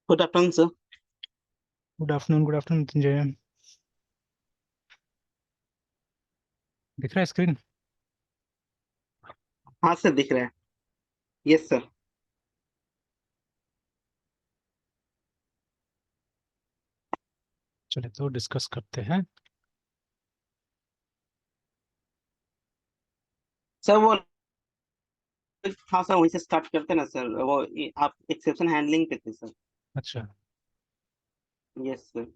Good afternoon sir. Good afternoon Mrityunjay. दिख रहा है स्क्रीन? हाँ सर, दिख रहा है। Yes sir. चले तो डिस्कस करते हैं। सर वो, हाँ सर, वहीं से स्टार्ट करते हैं ना सर। आप एक्सेप्शन हैंडलिंग पे थे सर। अच्छा। Yes sir.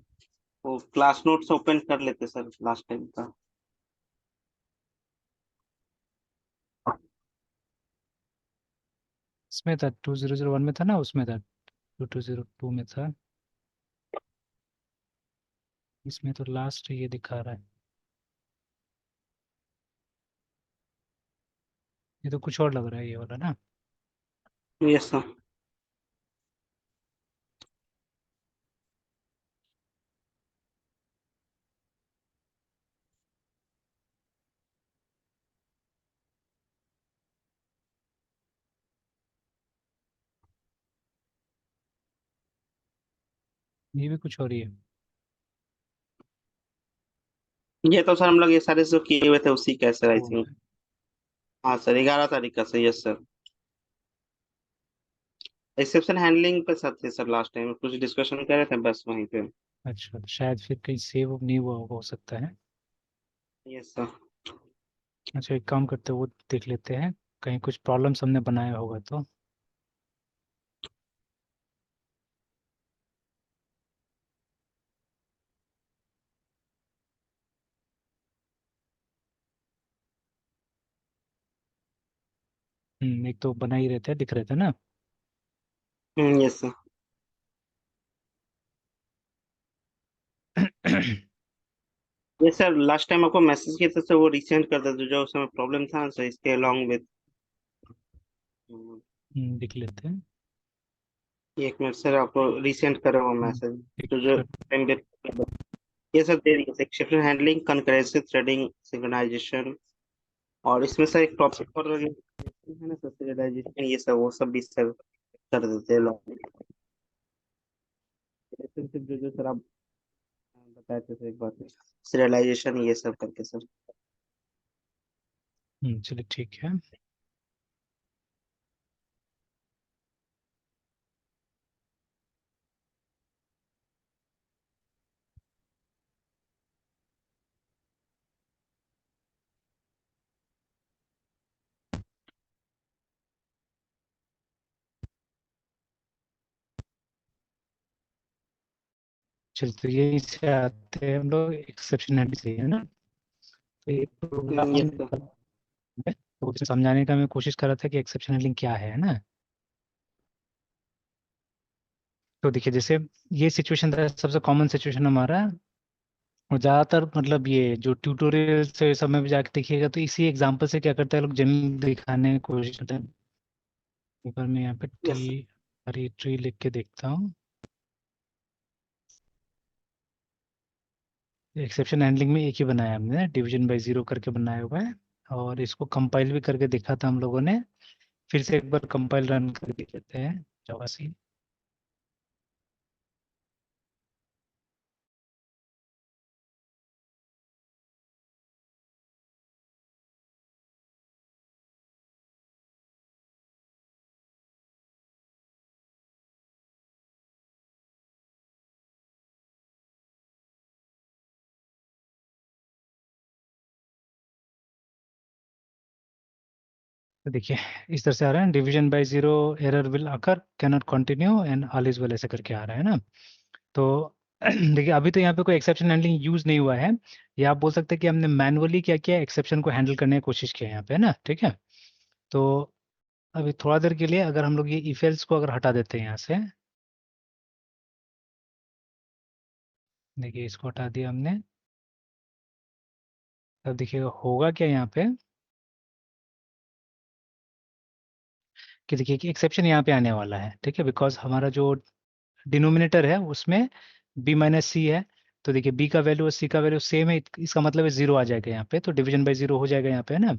वो क्लास नोट्स ओपन कर लेते सर लास्ट टाइम का। इसमें था 2001 में था ना, उसमें था 2202 में था। इसमें तो लास्ट ये दिखा रहा है। ये तो कुछ और लग रहा है ये वाला ना। Yes sir. ये भी कुछ और ही है। ये तो सर हम लोग ये सारे जो किए हुए थे उसी का है सर, आई वो थिंक। हाँ सर, 11 तारीख का sir. Yes sir. Exception handling पे सर थे सर, लास्ट टाइम कुछ डिस्कशन कर रहे थे बस वहीं पे। अच्छा, शायद फिर कहीं सेव नहीं हुआ होगा, हो सकता है। Yes sir. अच्छा, एक काम करते हैं, वो देख लेते हैं। कहीं कुछ प्रॉब्लम्स हमने बनाया होगा तो। एक तो बना ही रहते हैं, दिख रहे थे ना। Yes sir. ये सर लास्ट टाइम आपको मैसेज किया था सर, वो रिसेंड कर देते जो उस समय प्रॉब्लम था ना सर, इसके अलॉन्ग विद। दिख लेते हैं। एक मिनट सर, आपको रिसेंड कर रहा हूँ मैसेज। एक तो जो कर। टाइम पे ये सब दे दिया, exception handling, concurrency threading, synchronization. और इसमें सर एक टॉपिक और है ना सर, serialization, ये सब वो सब भी सर कर देते हैं लोग। Relationship जो जो सर आप बताए थे सर एक बार, सीरियलाइजेशन ये सब करके सर। चलिए ठीक है। चलिए तो यही से आते हैं हम लोग, एक्सेप्शन हैंडलिंग से, है ना। तो ये ये प्रोग्राम सर। है, तो उसे समझाने का मैं कोशिश कर रहा था कि एक्सेप्शन हैंडलिंग क्या है ना। तो देखिए, जैसे ये सिचुएशन था, सबसे कॉमन सिचुएशन हमारा। और ज़्यादातर मतलब ये जो ट्यूटोरियल से सब में भी जाके देखिएगा, तो इसी एग्जांपल से क्या करते हैं लोग, जमीन दिखाने की कोशिश करते हैं। एक बार मैं यहाँ पे यस सर। हरी ट्री लिख के देखता हूँ। एक्सेप्शन हैंडलिंग में एक ही बनाया हमने, डिवीजन बाय जीरो करके बनाया हुआ है। और इसको कंपाइल भी करके देखा था हम लोगों ने। फिर से एक बार कंपाइल रन करके देख लेते हैं। जावासी। तो देखिए, इस तरह से आ रहा है, division by zero error will occur, can not continue and all is well, ऐसे करके आ रहा है ना। तो देखिए, अभी तो यहाँ पे कोई एक्सेप्शन हैंडलिंग यूज नहीं हुआ है। या आप बोल सकते हैं कि हमने मैनुअली क्या किया, एक्सेप्शन को हैंडल करने की कोशिश की है यहाँ पे, है ना, ठीक है। तो अभी थोड़ा देर के लिए अगर हम लोग ये इफ एल्स को अगर हटा देते हैं यहाँ से। देखिए, इसको हटा दिया हमने। अब देखिए होगा क्या यहाँ पे, कि देखिए कि एक्सेप्शन यहाँ पे आने वाला है, ठीक है, बिकॉज हमारा जो डिनोमिनेटर है उसमें बी माइनस सी है। तो देखिए बी का वैल्यू और सी का वैल्यू सेम है, इसका मतलब है जीरो आ जाएगा यहाँ पे, तो डिवीजन बाय जीरो हो जाएगा यहाँ पे, है ना।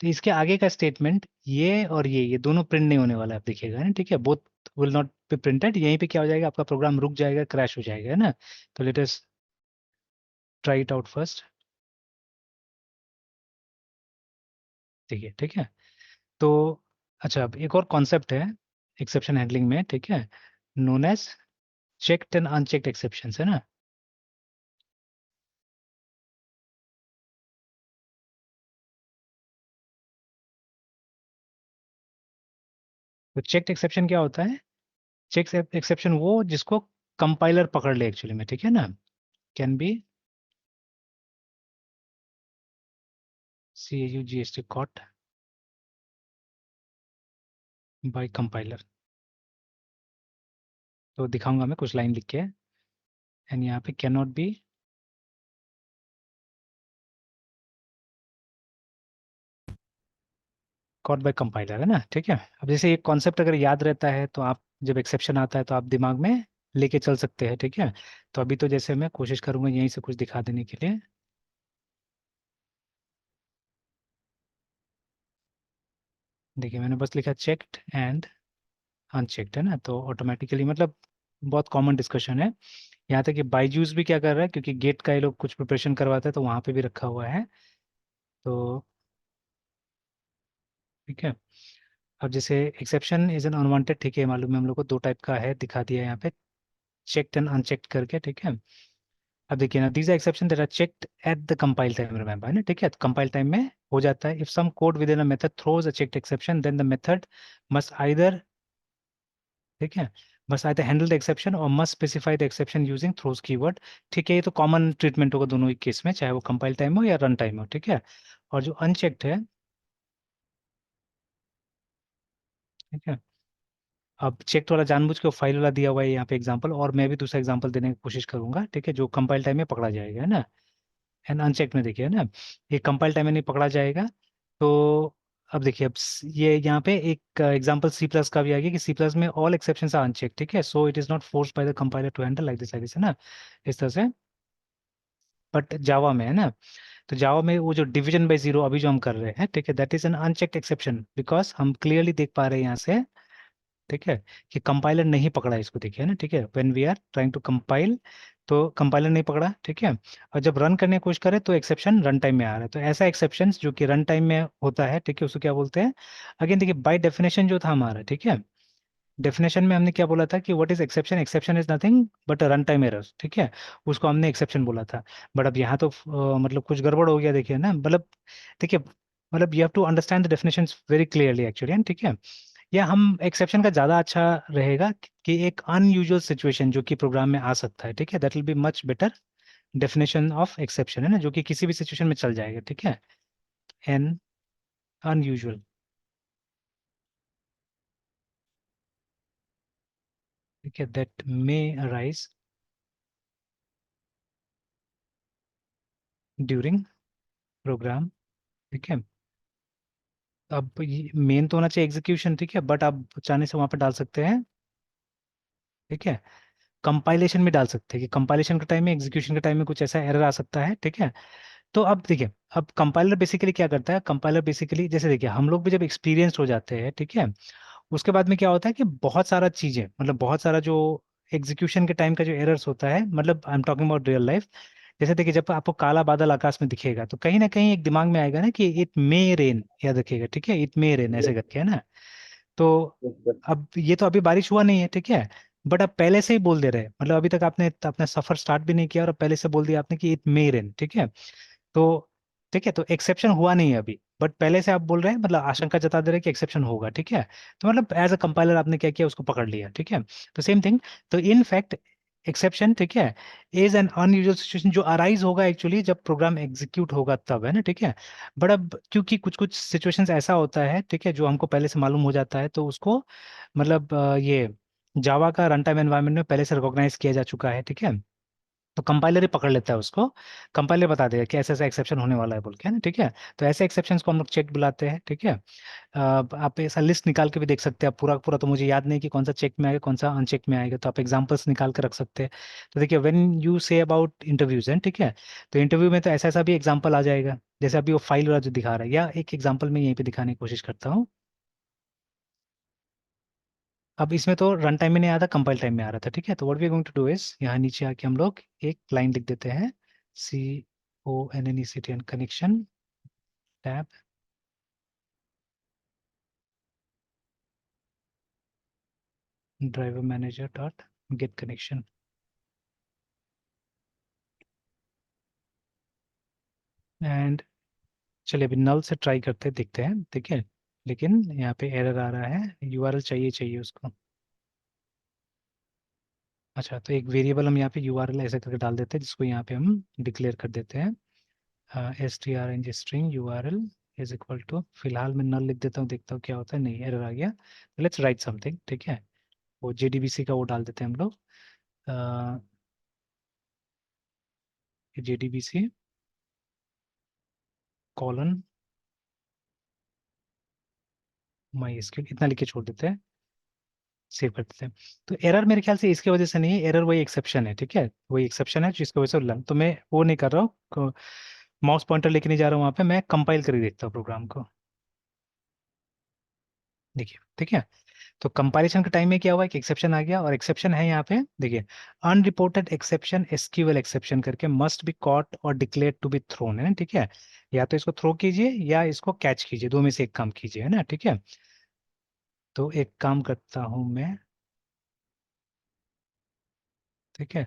तो इसके आगे का स्टेटमेंट ये और ये दोनों प्रिंट नहीं होने वाला है, आप देखिएगा, है ना, ठीक है, both will not be printed. यहीं पे क्या हो जाएगा, आपका प्रोग्राम रुक जाएगा, क्रैश हो जाएगा, है ना। तो let us try it out first. देखिए, ठीक है। तो अच्छा, अब एक और कॉन्सेप्ट है एक्सेप्शन हैंडलिंग में, ठीक है, known as checked and unchecked exceptions, है ना। तो चेक्ड एक्सेप्शन क्या होता है? चेक एक्सेप्शन वो जिसको कंपाइलर पकड़ ले एक्चुअली में, ठीक है ना, can be CAUGST caught by compiler. तो दिखाऊंगा मैं कुछ लाइन लिख के, एंड यहाँ पे can not be caught by compiler, है ना, ठीक है। अब जैसे एक कॉन्सेप्ट अगर याद रहता है तो आप जब एक्सेप्शन आता है तो आप दिमाग में लेके चल सकते हैं, ठीक है। तो अभी तो जैसे मैं कोशिश करूंगा यहीं से कुछ दिखा देने के लिए। देखिए मैंने बस लिखा चेक्ड एंड अनचेक्ड, है ना, तो ऑटोमेटिकली मतलब बहुत कॉमन डिस्कशन है। यहाँ तक कि बाईजूस भी क्या कर रहा है, क्योंकि गेट का ये लोग कुछ प्रिपरेशन करवाते हैं तो वहाँ पे भी रखा हुआ है। तो ठीक है। अब जैसे एक्सेप्शन इज एन अनवांटेड, ठीक है, मालूम है हम लोग को, दो टाइप का है, दिखा दिया है यहाँ पे, चेक्ड एंड अनचेक्ड करके, ठीक है। अब देखिए ना, these are exception that are checked at the compile time, remember, है ना, ठीक है, कंपाइल टाइम में हो जाता है। If some code within a method throws a checked exception then the method must either, ठीक है, must either handle the exception और must specify the exception using throws keyword. ठीक है, ये तो कॉमन ट्रीटमेंट होगा दोनों ही केस में, चाहे वो कंपाइल टाइम हो या रन टाइम हो, ठीक है। और जो अनचेक्ड है, ठीक है, अब चेक वाला जानबूझ के फाइल वाला दिया हुआ है यहाँ पे एग्जांपल, और मैं भी दूसरा एग्जांपल देने की कोशिश करूंगा, ठीक है, जो कंपाइल टाइम में पकड़ा जाएगा, है ना। एंड अनचेक में देखिए, है ना, ये कंपाइल टाइम में नहीं पकड़ा जाएगा। तो अब देखिए, अब ये यहाँ पे एक एग्जांपल सी प्लस का भी आ गया कि सी प्लस में ऑल एक्सेप्शंस आर अनचेक, ठीक है, so it is not forced by the compiler to handle like this, है ना, इस तरह से। बट जावा में, है ना, तो जावा में वो जो डिवीजन बाय जीरो अभी जो हम कर रहे हैं, ठीक है, that is an unchecked exception, because हम क्लियरली देख पा रहे हैं यहाँ से, ठीक है, कि कंपाइलर नहीं पकड़ा इसको, देखिए ना, ठीक है, when we are trying to compile तो कंपाइलर नहीं पकड़ा, ठीक है। और जब रन करने की कोशिश करें तो एक्सेप्शन रन टाइम में आ रहा है। तो ऐसा एक्सेप्शन जो कि रन टाइम में होता है, ठीक है, उसको क्या बोलते हैं? अगेन देखिए, बाय डेफिनेशन जो था हमारा, ठीक है, डेफिनेशन में हमने क्या बोला था कि what is exception, exception is nothing but run time error, ठीक है, उसको हमने एक्सेप्शन बोला था। बट अब यहाँ तो मतलब कुछ गड़बड़ हो गया, देखिए ना, मतलब देखिए, मतलब you have to understand the definitions very clearly actually, ठीक है। या हम एक्सेप्शन का ज़्यादा अच्छा रहेगा कि एक अनयूजुअल सिचुएशन जो कि प्रोग्राम में आ सकता है, ठीक है, that will be much better definition of exception, है ना, जो कि किसी भी सिचुएशन में चल जाएगा, ठीक है। एन अनयूजुअल, ठीक है, that may arise during program, ठीक है। अब मेन तो होना चाहिए एग्जीक्यूशन, ठीक है, बट आप चाहने से वहां पर डाल सकते हैं, ठीक है, कंपाइलेशन में डाल सकते हैं कि कंपाइलेशन के टाइम में, एग्जीक्यूशन के टाइम में कुछ ऐसा एरर आ सकता है, ठीक है। तो अब देखिए, अब कंपाइलर बेसिकली क्या करता है, कंपाइलर बेसिकली जैसे देखिए हम लोग भी जब एक्सपीरियंस्ड हो जाते हैं, ठीक है, उसके बाद में क्या होता है कि बहुत सारा चीजें, मतलब बहुत सारा जो एग्जीक्यूशन के टाइम का जो एरर्स होता है, मतलब I am talking about real life. जैसे देखिए, जब आपको काला बादल आकाश में दिखेगा तो कहीं ना कहीं एक दिमाग में आएगा ना कि इट मे रेन, याद रखिएगा, ठीक है, इट मे रेन ऐसे करके, है ना। तो अब ये तो अभी बारिश हुआ नहीं है, ठीक है, बट आप पहले से ही बोल दे रहे हैं, मतलब अभी तक आपने अपना सफर स्टार्ट भी नहीं किया और अब पहले से बोल दिया आपने कि इट मे रेन, ठीक है। तो ठीक है, तो एक्सेप्शन हुआ नहीं है अभी, बट पहले से आप बोल रहे हैं, मतलब आशंका जता दे रहे हैं कि एक्सेप्शन होगा, ठीक है। तो मतलब एज अ कंपाइलर आपने क्या किया, उसको पकड़ लिया, ठीक है। तो सेम थिंग, तो इन फैक्ट एक्सेप्शन, ठीक है, इज एन अनयूजुअल सिचुएशन जो अराइज होगा एक्चुअली जब प्रोग्राम एग्जीक्यूट होगा तब, है ना, ठीक है। बट अब क्योंकि कुछ कुछ सिचुएशंस ऐसा होता है, ठीक है, जो हमको पहले से मालूम हो जाता है, तो उसको मतलब ये जावा का रन टाइम एनवायरनमेंट में पहले से रिकॉग्नाइज किया जा चुका है, ठीक है। तो कंपाइलर ही पकड़ लेता है उसको। कंपाइलर बता देगा कि ऐसा ऐसा एक्सेप्शन होने वाला है बोल के, है ना, ठीक है। तो ऐसे एक्सेप्शंस को हम लोग चेक बुलाते हैं, ठीक है। आप ऐसा लिस्ट निकाल के भी देख सकते हैं। आप पूरा पूरा तो मुझे याद नहीं कि कौन सा चेक में आएगा कौन सा अनचेक में आएगा, तो आप एग्जांपल्स निकाल के रख सकते हैं। तो देखिए, when you say about interviews हैं, ठीक है, तो इंटरव्यू में तो ऐसा ऐसा भी एग्जांपल आ जाएगा, जैसे अभी वो फाइल वाला जो दिखा रहा है, या एक एग्जांपल में यहीं पे दिखाने की कोशिश करता हूँ। अब इसमें तो रन टाइम में नहीं आया था, कंपाइल टाइम में आ रहा था, ठीक है। तो what we are going to do is, यहाँ नीचे आके हम लोग एक लाइन लिख देते हैं, CONNECTN connection tab driver manager dot get connection. And चलिए अभी नल से ट्राई करते देखते हैं, ठीक है। लेकिन यहाँ पे एरर आ रहा है, यूआरएल चाहिए चाहिए उसको। अच्छा, तो एक वेरिएबल हम यहाँ पे यूआरएल ऐसे करके डाल देते हैं, जिसको यहाँ पे हम डिक्लेयर कर देते हैं, string string URL is equal to, फिलहाल मैं नल लिख देता हूँ, देखता हूँ क्या होता है। नहीं, एरर आ गया। लेट्स राइट समथिंग, ठीक है। वो JDBC का वो डाल देते हैं हम लोग, JDBC कॉलन माई एसक्यूएल इतना लिख के छोड़ देते हैं, सेव कर देते हैं। तो एरर मेरे ख्याल से इसकी वजह से नहीं है, एरर वही एक्सेप्शन है, ठीक है, वही एक्सेप्शन है जिसकी वजह से तो मैं वो नहीं कर रहा हूँ, माउस पॉइंटर लेके नहीं जा रहा हूँ वहाँ पे, मैं कंपाइल करके देखता हूँ प्रोग्राम को। देखिए, ठीक है। तो कंपाइलेशन के टाइम में क्या हुआ कि एक्सेप्शन आ गया, और एक्सेप्शन है यहाँ पे देखिए, अनरिपोर्टेड एक्सेप्शन एसक्यूएल एक्सेप्शन करके मस्ट बी कॉट और डिक्लेयर टू बी थ्रोन, है ना, ठीक है। या तो इसको थ्रो कीजिए या इसको कैच कीजिए, दो में से एक काम कीजिए, है ना, ठीक है। तो एक काम करता हूँ मैं, ठीक है।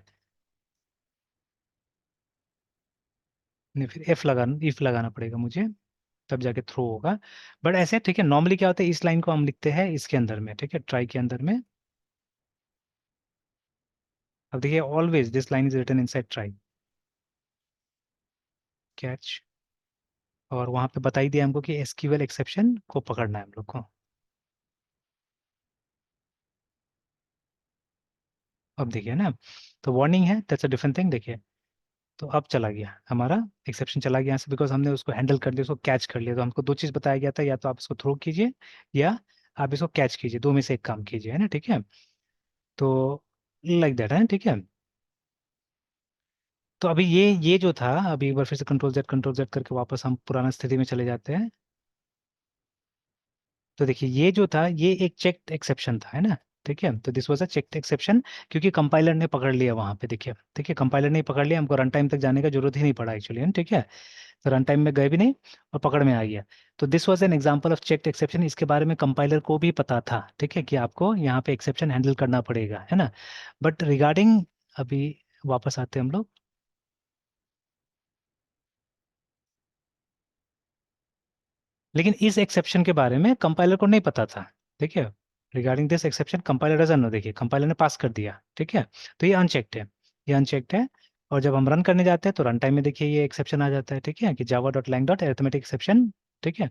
नहीं, फिर इफ लगाना पड़ेगा मुझे, तब जाके थ्रो होगा। बट ऐसे ठीक है, नॉर्मली क्या होता है, इस लाइन को हम लिखते हैं इसके अंदर में, ठीक है, ट्राई के अंदर में। अब देखिए, always this line is written inside try catch, और वहां पे बता ही दिया हमको कि एसक्यूएल एक्सेप्शन को पकड़ना है हम लोग को। अब देखिए ना, तो वार्निंग है, दैट्स अ डिफरेंट थिंग, देखिए। तो अब चला गया हमारा एक्सेप्शन, चला गया यहाँ से, बिकॉज हमने उसको हैंडल कर लिया, उसको कैच कर लिया। तो हमको दो चीज बताया गया था, या तो आप इसको थ्रो कीजिए या आप इसको कैच कीजिए, दो में से एक काम कीजिए, है ना, ठीक है। तो लाइक दैट है, ठीक है। तो अभी ये जो था, अभी एक बार फिर से कंट्रोल जेड करके वापस हम पुराना स्थिति में चले जाते हैं। तो देखिए, ये जो था ये एक चेक्ड एक्सेप्शन था, है ना, ठीक है। तो this was a checked exception, क्योंकि कंपाइलर ने पकड़ लिया वहां पे, देखिए, ठीक है, कंपाइलर ने पकड़ लिया, हमको रन टाइम तक जाने का जरूरत ही नहीं पड़ा एक्चुअली, है ना, ठीक है। तो रन टाइम में गए भी नहीं और पकड़ में आ गया। तो this was an example of checked exception, इसके बारे में कंपाइलर को भी पता था, ठीक है, कि आपको यहाँ पे एक्सेप्शन हैंडल करना पड़ेगा, है ना। बट रिगार्डिंग, अभी वापस आते हैं हम लोग, लेकिन इस एक्सेप्शन के बारे में कंपाइलर को नहीं पता था, ठीक है। Regarding this exception compiler doesn't know, देखिए कंपाइलर ने पास कर दिया, ठीक है। तो ये अनचेक्ड है, ये अनचेक्ड है। और जब हम रन करने जाते हैं तो रन टाइम में देखिए ये एक्सेप्शन आ जाता है, ठीक है, कि Java dot lang dot arithmetic exception, ठीक है।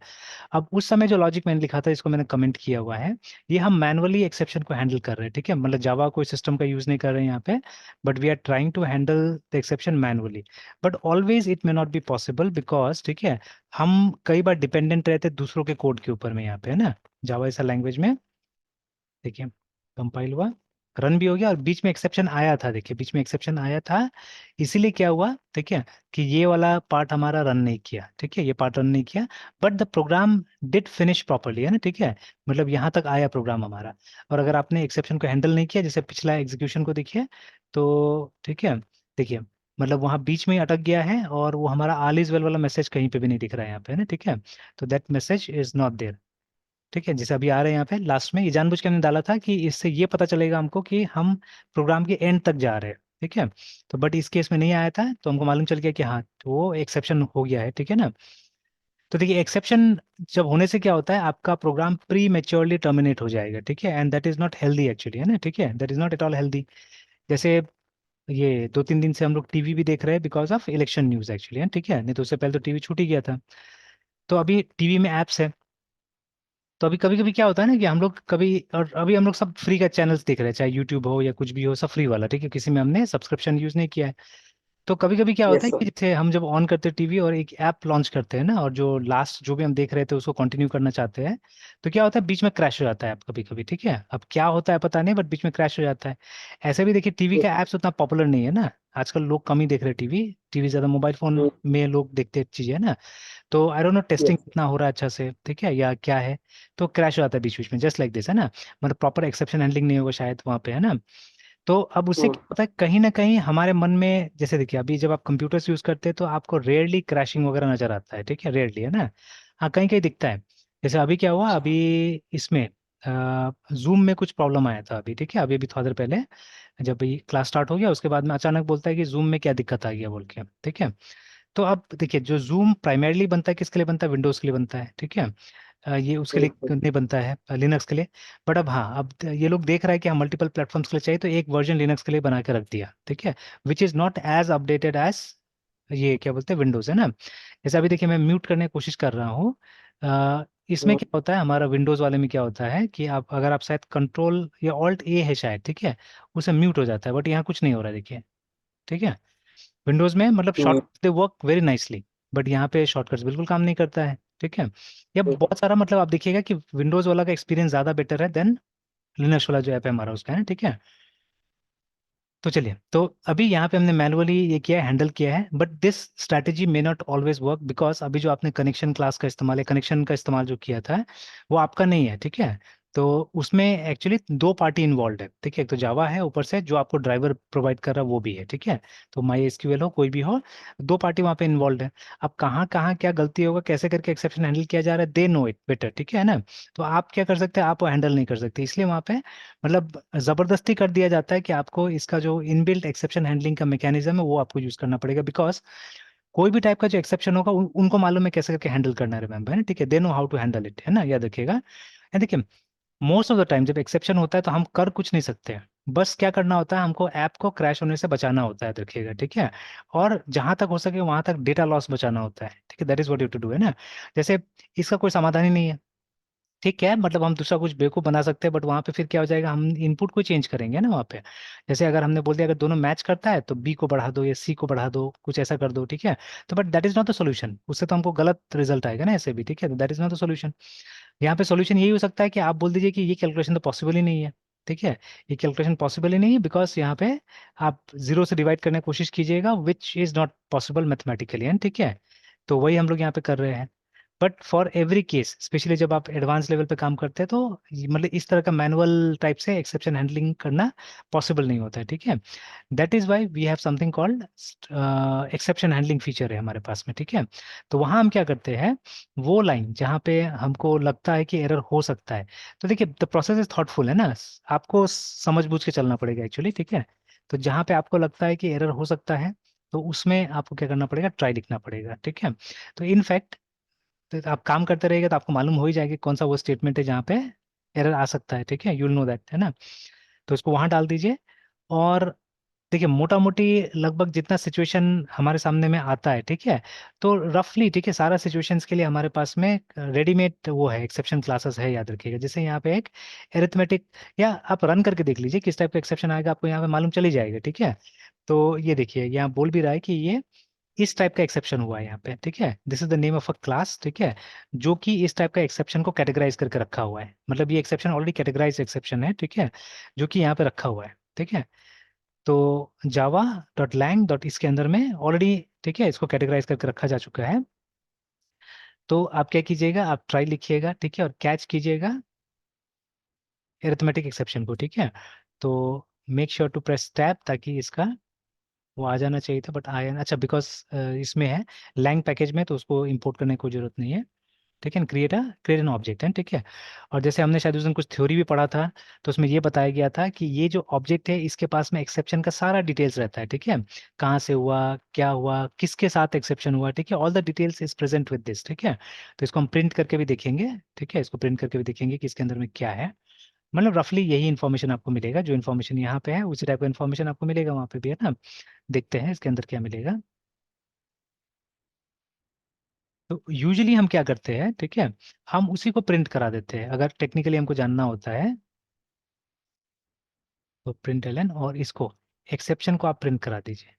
अब उस समय जो लॉजिक मैंने लिखा था, इसको मैंने कमेंट किया हुआ है, ये हम मैनुअली एक्सेप्शन को हैंडल कर रहे हैं, ठीक है, मतलब जावा कोई सिस्टम का यूज नहीं कर रहे हैं यहाँ पे, but we are trying to handle the exception manually. But always it may not be possible, because ठीक है, हम कई बार डिपेंडेंट रहते हैं दूसरों के कोड के ऊपर में यहाँ पे, है ना, जावा ऐसा लैंग्वेज में। देखिए, कंपाइल हुआ, रन भी हो गया, और बीच में एक्सेप्शन आया था, देखिए बीच में एक्सेप्शन आया था, इसीलिए क्या हुआ, ठीक है, कि ये वाला पार्ट हमारा रन नहीं किया, ठीक है, ये पार्ट रन नहीं किया, but the program did finish properly, है ना, ठीक है, मतलब यहाँ तक आया प्रोग्राम हमारा। और अगर आपने एक्सेप्शन को हैंडल नहीं किया, जैसे पिछला एग्जीक्यूशन को देखिए, तो ठीक है, देखिए, मतलब वहाँ बीच में ही अटक गया है, और वो हमारा ऑल इज वेल वाला मैसेज कहीं पे भी नहीं दिख रहा है यहाँ पे, है ना, ठीक है। तो that message is not there, ठीक है, जैसे अभी आ रहे हैं यहाँ पे लास्ट में, ये जानबूझ के हमने डाला था कि इससे ये पता चलेगा हमको कि हम प्रोग्राम के एंड तक जा रहे हैं, ठीक है। तो बट इस केस में नहीं आया था, तो हमको मालूम चल गया कि हाँ, तो वो एक्सेप्शन हो गया है, ठीक है ना। तो देखिए, एक्सेप्शन जब होने से क्या होता है, आपका प्रोग्राम प्री मेच्योरली टर्मिनेट हो जाएगा, ठीक है, and that is not healthy actually, है ना, ठीक है, that is not at all healthy. जैसे ये 2-3 दिन से हम लोग टीवी भी देख रहे हैं because of election news actually, है, ठीक है, नहीं तो उससे पहले तो टीवी छूट ही गया था। तो अभी टीवी में एप्स है, तो अभी कभी कभी क्या होता है ना कि हम लोग कभी, और अभी हम लोग सब फ्री का चैनल्स देख रहे हैं, चाहे यूट्यूब हो या कुछ भी हो, सब फ्री वाला, ठीक है, किसी में हमने सब्सक्रिप्शन यूज नहीं किया है। तो कभी कभी क्या होता यस है सर। कि जैसे हम जब ऑन करते हैं टीवी और एक ऐप लॉन्च करते हैं ना, और जो लास्ट जो भी हम देख रहे थे उसको कंटिन्यू करना चाहते हैं, तो क्या होता है बीच में क्रैश हो जाता है ऐप कभी कभी, ठीक है। अब क्या होता है पता नहीं, बट बीच में क्रैश हो जाता है। ऐसे भी देखिए टीवी का ऐप्स उतना पॉपुलर नहीं है ना, आजकल लोग कम ही देख रहे हैं टीवी। टीवी ज्यादा मोबाइल फोन में लोग देखते हैं चीजें, है ना। तो I don't know testing yes. कितना हो रहा है अच्छा से, ठीक है, या क्या है। तो क्रैश हो जाता है बीच बीच में, जस्ट लाइक दिस, है ना। मतलब प्रॉपर एक्सेप्शन हैंडलिंग नहीं होगा शायद वहाँ पे, है ना। तो अब उससे क्या होता है, कहीं ना कहीं हमारे मन में, जैसे देखिए अभी जब आप कंप्यूटर्स यूज करते हैं तो आपको रेयरली क्रैशिंग वगैरह नजर आता है, ठीक है, रेयरली, है ना। हाँ, कहीं कहीं दिखता है। जैसे अभी क्या हुआ, अभी इसमें जूम में कुछ प्रॉब्लम आया था अभी, ठीक है, अभी अभी थोड़ा देर पहले, जब ये क्लास स्टार्ट हो गया उसके बाद में अचानक बोलता है कि जूम में क्या दिक्कत आ गया बोल के, ठीक है। तो अब देखिए, जो जूम प्राइमरली बनता है किसके लिए बनता है, विंडोज के लिए बनता है, ठीक है। ये उसके लिए नहीं बनता है लिनक्स के लिए। बट अब हाँ, अब ये लोग देख रहा है कि हम मल्टीपल प्लेटफॉर्म्स के लिए चाहिए, तो एक वर्जन लिनक्स के लिए बना के रख दिया, ठीक है। Which is not as updated as ये क्या बोलते हैं विंडोज, है ना। जैसे अभी देखिए मैं म्यूट करने की कोशिश कर रहा हूँ। इसमें क्या होता है, हमारा विंडोज वाले में क्या होता है कि आप अगर आप शायद कंट्रोल या ऑल्ट ए है शायद, ठीक है, उसे म्यूट हो जाता है, बट यहाँ कुछ नहीं हो रहा है देखिए, ठीक है। विंडोज में मतलब short they work very nicely, but यहाँ पे शॉर्टकट्स बिल्कुल काम नहीं करता है, ठीक है। ये बहुत सारा मतलब आप देखिएगा कि विंडोज वाला का एक्सपीरियंस ज्यादा बेटर है देन लिनक्स वाला जो ऐप है हमारा उसका, है ना, ठीक है। तो चलिए, तो अभी यहाँ पे हमने मैनुअली ये किया है, हैंडल किया है, but this strategy may not always work, because अभी जो आपने कनेक्शन क्लास का इस्तेमाल है, कनेक्शन का इस्तेमाल जो किया था वो आपका नहीं है, ठीक है। तो उसमें एक्चुअली दो पार्टी इन्वॉल्व है, ठीक है, एक तो जावा है, ऊपर से जो आपको ड्राइवर प्रोवाइड कर रहा है वो भी है, ठीक है। तो माई एसक्यूएल हो कोई भी हो, दो पार्टी वहाँ पे इन्वॉल्व है। अब कहाँ कहाँ क्या गलती होगा, कैसे करके एक्सेप्शन हैंडल किया जा रहा है, दे नो इट बेटर, ठीक है ना। तो आप क्या कर सकते हैं, आप वो हैंडल नहीं कर सकते, इसलिए वहाँ पे मतलब जबरदस्ती कर दिया जाता है कि आपको इसका जो इनबिल्ट एक्सेप्शन हैंडलिंग का मैकेनिज्म है वो आपको यूज करना पड़ेगा, बिकॉज कोई भी टाइप का जो एक्सेप्शन होगा उनको मालूम है कैसे करके हैंडल करना है, रिमेंबर, है ना, ठीक है, they know how to handle it, है ना, याद रखिएगा। एंड देखिए, मोस्ट ऑफ द टाइम जब एक्सेप्शन होता है तो हम कर कुछ नहीं सकते हैं, बस क्या करना होता है, हमको ऐप को क्रैश होने से बचाना होता है, याद रखिएगा, ठीक है। और जहां तक हो सके वहां तक डेटा लॉस बचाना होता है, ठीक है, that is what you to do, है ना। जैसे इसका कोई समाधान ही नहीं है, ठीक है, मतलब हम दूसरा कुछ बेवकूफ बना सकते हैं, बट वहां पे फिर क्या हो जाएगा, हम इनपुट को चेंज करेंगे ना वहाँ पे। जैसे अगर हमने बोल दिया अगर दोनों मैच करता है तो बी को बढ़ा दो या सी को बढ़ा दो, कुछ ऐसा कर दो, ठीक है। तो but that is not the solution, उससे तो हमको गलत रिजल्ट आएगा ना ऐसे भी, ठीक है, तो that is not the solution. यहाँ पे सोल्यूशन यही हो सकता है कि आप बोल दीजिए कि ये कैलकुलेशन तो पॉसिबल ही नहीं है, ठीक है। ये कैलकुलेशन पॉसिबल ही नहीं है बिकॉज यहाँ पे आप जीरो से डिवाइड करने की कोशिश कीजिएगा, विच is not possible mathematically, and ठीक है। तो वही हम लोग यहाँ पे कर रहे हैं। But for every case, specially जब आप एडवांस लेवल पे काम करते हैं तो मतलब इस तरह का मैनुअल टाइप से एक्सेप्शन हैंडलिंग करना पॉसिबल नहीं होता है, ठीक है। That is why we have something called exception handling feature है हमारे पास में, ठीक है। तो वहाँ हम क्या करते हैं, वो लाइन जहाँ पे हमको लगता है कि एरर हो सकता है, तो देखिए द प्रोसेस इज थॉटफुल, है ना, आपको समझ बूझ के चलना पड़ेगा एक्चुअली, ठीक है। तो जहाँ पे आपको लगता है कि एरर हो सकता है, तो उसमें आपको क्या करना पड़ेगा, ट्राई लिखना पड़ेगा, ठीक है। तो इनफैक्ट, तो आप काम करते रहिएगा तो आपको मालूम हो ही जाएगा कि कौन सा वो स्टेटमेंट है जहाँ पे एरर आ सकता है, ठीक है, यू विल नो दैट, है ना। तो इसको वहां डाल दीजिए। और देखिए मोटा मोटी लगभग जितना सिचुएशन हमारे सामने में आता है, ठीक है, तो रफली, ठीक है, सारा सिचुएशंस के लिए हमारे पास में रेडीमेड वो है, एक्सेप्शन क्लासेस है, याद रखिएगा। जैसे यहाँ पे एक एरिथमेटिक, या आप रन करके देख लीजिए किस टाइप का एक्सेप्शन आएगा, आपको यहाँ पे मालूम चली जाएगा, ठीक है। तो ये देखिए यहाँ बोल भी रहा है कि ये इस टाइप का एक्सेप्शन हुआ है यहाँ पे, ठीक है, this is the name of a class, ठीक है, जो कि इस टाइप का एक्सेप्शन को कैटेगराइज करके रखा हुआ है, मतलब ये एक्सेप्शन ऑलरेडी कैटेगराइज एक्सेप्शन है, ठीक है, जो कि यहाँ पे रखा हुआ है, ठीक है। तो जावा डॉट लैंग डॉट इसके अंदर में ऑलरेडी, ठीक है, इसको कैटेगराइज करके रखा जा चुका है। तो आप क्या कीजिएगा, आप ट्राई लिखिएगा, ठीक है, और कैच कीजिएगा एरिथमेटिक एक्सेप्शन को, ठीक है। तो make sure to press tab, ताकि इसका वो आ जाना चाहिए था, बट आया, अच्छा, बिकॉज इसमें है लैंग पैकेज में, तो उसको इंपोर्ट करने की कोई जरूरत नहीं है, ठीक है। क्रिएट एन ऑब्जेक्ट है, ठीक है। और जैसे हमने शायद उस दिन कुछ थ्योरी भी पढ़ा था, तो उसमें ये बताया गया था कि ये जो ऑब्जेक्ट है इसके पास में एक्सेप्शन का सारा डिटेल्स रहता है, ठीक है, कहाँ से हुआ, क्या हुआ, किसके साथ एक्सेप्शन हुआ, ठीक है, all the details is present with this, ठीक है। तो इसको हम प्रिंट करके भी देखेंगे, ठीक है, इसको प्रिंट करके भी देखेंगे कि इसके अंदर में क्या है। मतलब रफली यही इन्फॉर्मेशन आपको मिलेगा, जो इन्फॉर्मेशन यहाँ पे है उसी टाइप का इन्फॉर्मेशन आपको मिलेगा वहाँ पे भी, है ना। देखते हैं इसके अंदर क्या मिलेगा। तो यूजुअली हम क्या करते हैं, ठीक है, हम उसी को प्रिंट करा देते हैं अगर टेक्निकली हमको जानना होता है। तो प्रिंट एलन, और इसको एक्सेप्शन को आप प्रिंट करा दीजिए।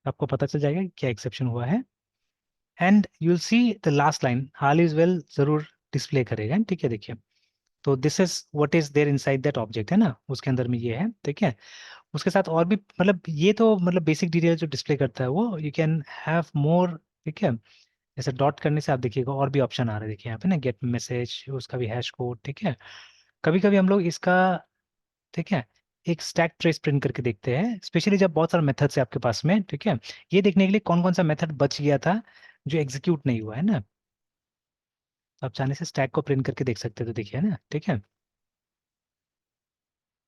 आपको पता चल जाएगा कि क्या एक्सेप्शन हुआ है। And you will see the last line all is well जरूर डिस्प्ले करेगा, ठीक है। देखिए, तो this is what is there inside that object, है ना, उसके अंदर में ये है, ठीक है। उसके साथ और भी मतलब ये तो मतलब बेसिक डिटेल जो डिस्प्ले करता है वो यू कैन हैव मोर, ठीक है। जैसे डॉट करने से आप देखिएगा और भी ऑप्शन आ रहे हैं, देखिए यहाँ पे ना, गेट मैसेज, उसका भी हैश कोड, ठीक है। कभी कभी हम लोग इसका, ठीक है, एक स्टैक ट्रेस प्रिंट करके देखते हैं, स्पेशली जब बहुत सारे मेथड्स है आपके पास में, ठीक है। ये देखने के लिए कौन कौन सा मेथड बच गया था जो एग्जीक्यूट नहीं हुआ है ना। तो आप चाहने से स्टैक को प्रिंट करके देख सकते हो, तो देखिए ना, ठीक है।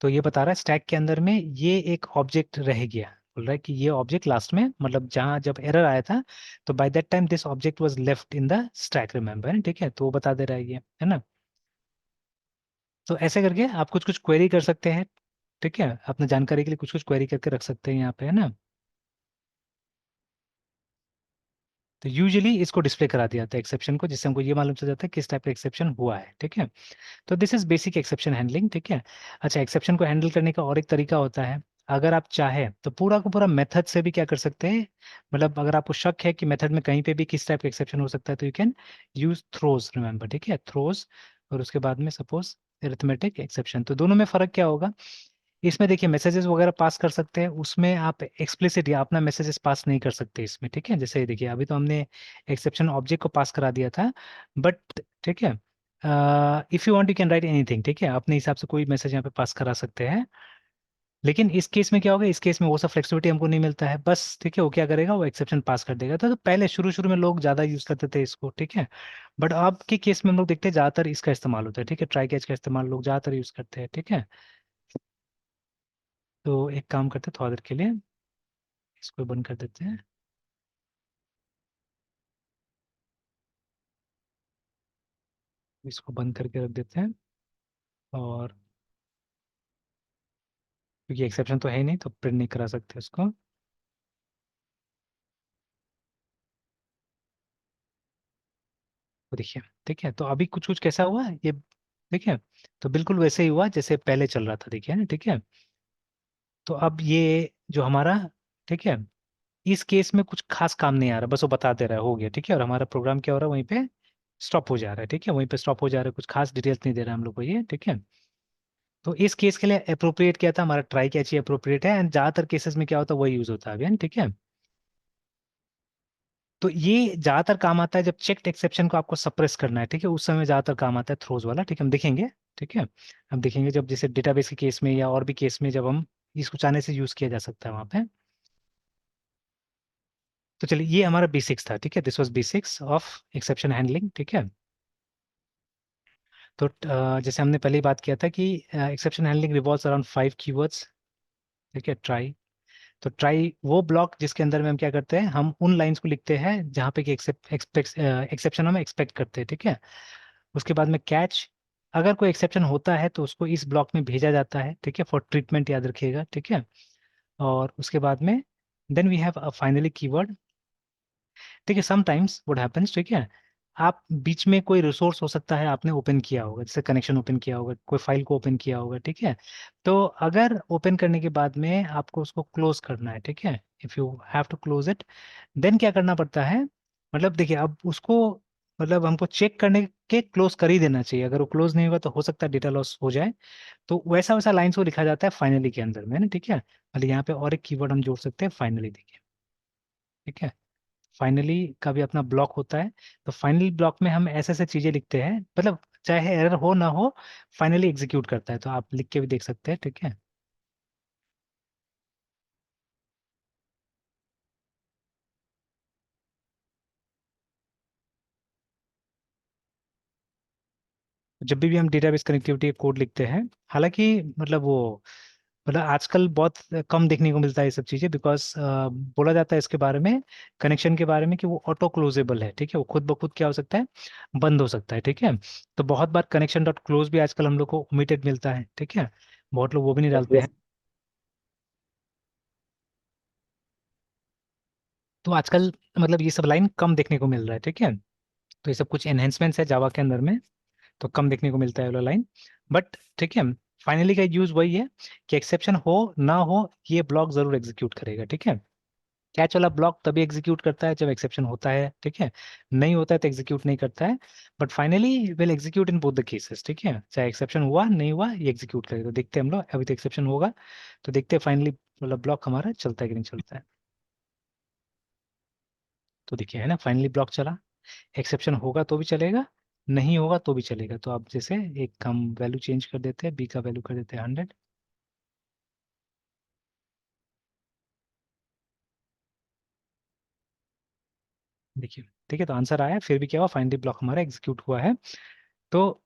तो ये बता रहा है स्टैक के अंदर में ये एक ऑब्जेक्ट रह गया, बोल रहा है कि ये ऑब्जेक्ट लास्ट में, मतलब जहां जब एरर आया था, तो by that time this object was left in the stack, remember, ठीक है। तो वो बता दे रहा है ये, है ना। तो ऐसे करके आप कुछ कुछ क्वेरी कर सकते हैं, ठीक है, अपने जानकारी के लिए कुछ कुछ क्वेरी करके रख सकते हैं यहाँ पे, है ना। तो यूजुअली इसको डिस्प्ले करा दिया जाता है एक्सेप्शन को, जिससे हमको ये मालूम चल जाता है किस टाइप का एक्सेप्शन हुआ है, ठीक है। तो this is basic exception handling, ठीक है। अच्छा, एक्सेप्शन को हैंडल करने का और एक तरीका होता है, अगर आप चाहे तो पूरा का पूरा मेथड से भी क्या कर सकते हैं, मतलब अगर आपको शक है कि मेथड में कहीं पे भी किस टाइप का एक्सेप्शन हो सकता है, तो you can use throws, remember, ठीक है, थ्रोज। और उसके बाद में सपोज अरिथमेटिक एक्सेप्शन, तो दोनों में फर्क क्या होगा, इसमें देखिए मैसेजेस वगैरह पास कर सकते हैं, उसमें आप एक्सप्लिसिट या अपना मैसेजेस पास नहीं कर सकते इसमें, ठीक है। जैसे देखिए अभी तो हमने एक्सेप्शन ऑब्जेक्ट को पास करा दिया था, बट ठीक है, if you want you can write anything, ठीक है, अपने हिसाब से कोई मैसेज यहाँ पे पास करा सकते हैं। लेकिन इस केस में क्या होगा, इस केस में वो सब फ्लेक्सिबिलिटी हमको नहीं मिलता है, बस, ठीक है, वो क्या करेगा, वो एक्सेप्शन पास कर देगा। तो पहले शुरू शुरू में लोग ज्यादा यूज करते थे इसको, ठीक है। बट अब के केस में हम लोग देखते हैं ज्यादातर इसका इस्तेमाल होता है, ठीक है, ट्राई कैच का इस्तेमाल लोग ज्यादातर यूज करते हैं, ठीक है। तो एक काम करते हैं थोड़ा देर के लिए, इसको बंद कर देते हैं, इसको बंद करके रख देते हैं। और क्योंकि एक्सेप्शन तो है ही नहीं, तो प्रिंट नहीं करा सकते उसको। तो देखिए, ठीक है, तो अभी कुछ कुछ कैसा हुआ है ये, ठीक है। तो बिल्कुल वैसे ही हुआ जैसे पहले चल रहा था, देखिए ना, ठीक है। तो अब ये जो हमारा, ठीक है, इस केस में कुछ खास काम नहीं आ रहा, बस वो बता दे रहा है हो गया, ठीक है, और हमारा प्रोग्राम क्या हो रहा है, वहीं पे स्टॉप हो जा रहा है, ठीक है, वहीं पे स्टॉप हो जा रहा है, कुछ खास डिटेल्स नहीं दे रहा है हम लोग को ये, ठीक है। तो इस केस के लिए अप्रोप्रिएट क्या था, हमारा ट्राई कैच ही अप्रोप्रिएट है, एंड ज्यादातर केसेस में क्या होता है वही यूज होता है अभी, ठीक है। तो ये ज्यादातर काम आता है जब चेक्ड एक्सेप्शन को आपको सप्रेस करना है, ठीक है, उस समय ज्यादातर काम आता है थ्रोज वाला, ठीक है, हम देखेंगे, ठीक है। हम देखेंगे जब जैसे डेटाबेस के केस में या और भी केस में जब हम इसको चाहने से यूज किया जा सकता है वहां पे। तो चलिए, ये हमारा बेसिक्स था, ठीक है, this was basics of exception handling, ठीक है। तो जैसे हमने पहले ही बात किया था कि exception handling revolves around 5 keywords, ठीक है, ट्राई। तो ट्राई वो ब्लॉक जिसके अंदर में हम क्या करते हैं, हम उन लाइंस को लिखते हैं जहाँ पे कि एक्सेप्शन हम एक्सपेक्ट करते हैं, ठीक है। उसके बाद में कैच, अगर कोई एक्सेप्शन होता है तो उसको इस ब्लॉक में भेजा जाता है, ठीक है, फॉर ट्रीटमेंट, याद रखिएगा, ठीक है। और उसके बाद में then we have a finally keyword, ठीक है। समटाइम्स व्हाट हैपेंस, ठीक है, आप बीच में कोई रिसोर्स हो सकता है आपने ओपन किया होगा, जैसे कनेक्शन ओपन किया होगा, कोई फाइल को ओपन किया होगा, ठीक है। तो अगर ओपन करने के बाद में आपको उसको क्लोज करना है, ठीक है, if you have to close it, then क्या करना पड़ता है, मतलब देखिए अब उसको, मतलब हमको चेक करने के क्लोज कर ही देना चाहिए, अगर वो क्लोज नहीं होगा तो हो सकता है डेटा लॉस हो जाए। तो वैसा वैसा लाइन्स को लिखा जाता है फाइनली के अंदर में ना, ठीक है। मतलब यहाँ पे और एक कीवर्ड हम जोड़ सकते हैं फाइनली, देखिए, ठीक है। फाइनली का भी अपना ब्लॉक होता है। तो फाइनली ब्लॉक में हम ऐसे ऐसे चीजें लिखते हैं, मतलब चाहे एरर हो ना हो, फाइनली एग्जीक्यूट करता है, तो आप लिख के भी देख सकते हैं, ठीक है। जब भी हम डेटाबेस कनेक्टिविटी कोड लिखते हैं, हालांकि मतलब वो, मतलब आजकल बहुत कम देखने को मिलता है ये सब चीजें, बिकॉज बोला जाता है इसके बारे में, कनेक्शन के बारे में, कि वो ऑटो क्लोजेबल है, ठीक है, वो खुद ब खुद क्या हो सकता है, बंद हो सकता है, ठीक है। तो बहुत बार कनेक्शन डॉट क्लोज भी आजकल हम लोग को ओमिटेड मिलता है, ठीक है, बहुत लोग वो भी नहीं यस डालते हैं। यस। तो आजकल मतलब ये सब लाइन कम देखने को मिल रहा है, ठीक है। तो ये सब कुछ एनहेंसमेंट्स है जावा के अंदर में, तो कम देखने को मिलता है ये वाला लाइन, बट ठीक है। फाइनली का यूज वही है कि एक्सेप्शन हो ना हो ये ब्लॉक जरूर एग्जीक्यूट करेगा, ठीक है। कैच वाला ब्लॉक तभी एग्जीक्यूट करता है जब एक्सेप्शन होता है, ठीक है, नहीं होता है तो एग्जीक्यूट नहीं करता है, but finally will execute in both the cases, ठीक है, चाहे एक्सेप्शन हुआ नहीं हुआ ये एग्जीक्यूट करेगा। तो देखते हैं हम लोग, अभी तो एक्सेप्शन होगा तो देखते हैं फाइनली वाला ब्लॉक हमारा चलता है कि नहीं चलता है। तो देखिए है ना, फाइनली ब्लॉक चला, एक्सेप्शन होगा तो भी चलेगा, नहीं होगा तो भी चलेगा। तो आप जैसे एक हम वैल्यू चेंज कर देते हैं, बी का वैल्यू कर देते हैं 100। देखिए ठीक है, तो आंसर आया, फिर भी क्या हुआ, फाइनली ब्लॉक हमारा एग्जीक्यूट हुआ है। तो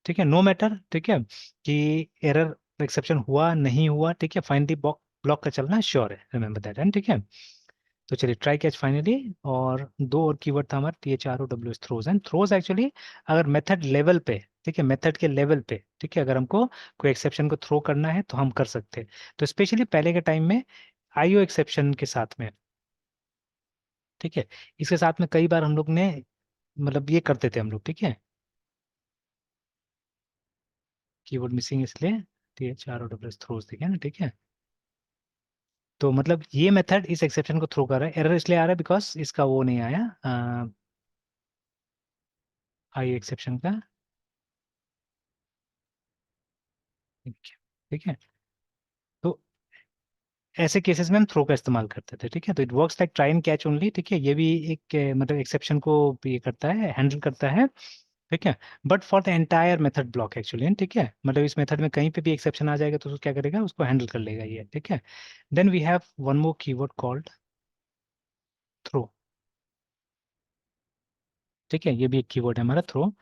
ठीक है, नो मैटर, ठीक है, कि एरर एक्सेप्शन हुआ नहीं हुआ, ठीक है, फाइनली ब्लॉक ब्लॉक का चलना श्योर है, रिमेंबर दैट एंड, ठीक है। तो चलिए ट्राई कैच फाइनली, और दो और कीवर्ड था हमारा THROWS, throws and throws actually अगर मेथड लेवल पे, ठीक है, मेथड के लेवल पे, ठीक है, अगर हमको कोई एक्सेप्शन को थ्रो करना है तो हम कर सकते हैं। तो स्पेशली पहले के टाइम में IO एक्सेप्शन के साथ में, ठीक है, इसके साथ में कई बार हम लोग ने मतलब ये करते थे हम लोग, ठीक है, कीवर्ड मिसिंग इसलिए THROWS थ्रोज, ठीक है ना, ठीक है। तो मतलब ये मेथड इस एक्सेप्शन को थ्रो कर रहा है, एरर इसलिए आ रहा है बिकॉज इसका वो नहीं आया आई एक्सेप्शन का, ठीक है। तो ऐसे केसेस में हम थ्रो का इस्तेमाल करते थे, ठीक है, तो it works like try and catch only, ठीक है, ये भी एक मतलब एक्सेप्शन को ये करता है, हैंडल करता है, ठीक है, but for the entire method block actually, ठीक है, मतलब इस मेथड में कहीं पे भी एक्सेप्शन आ जाएगा तो उसको क्या करेगा, उसको हैंडल कर लेगा ये, ठीक है। Then we have one more keyword called throw, ठीक है, ये भी एक कीवर्ड है हमारा थ्रो।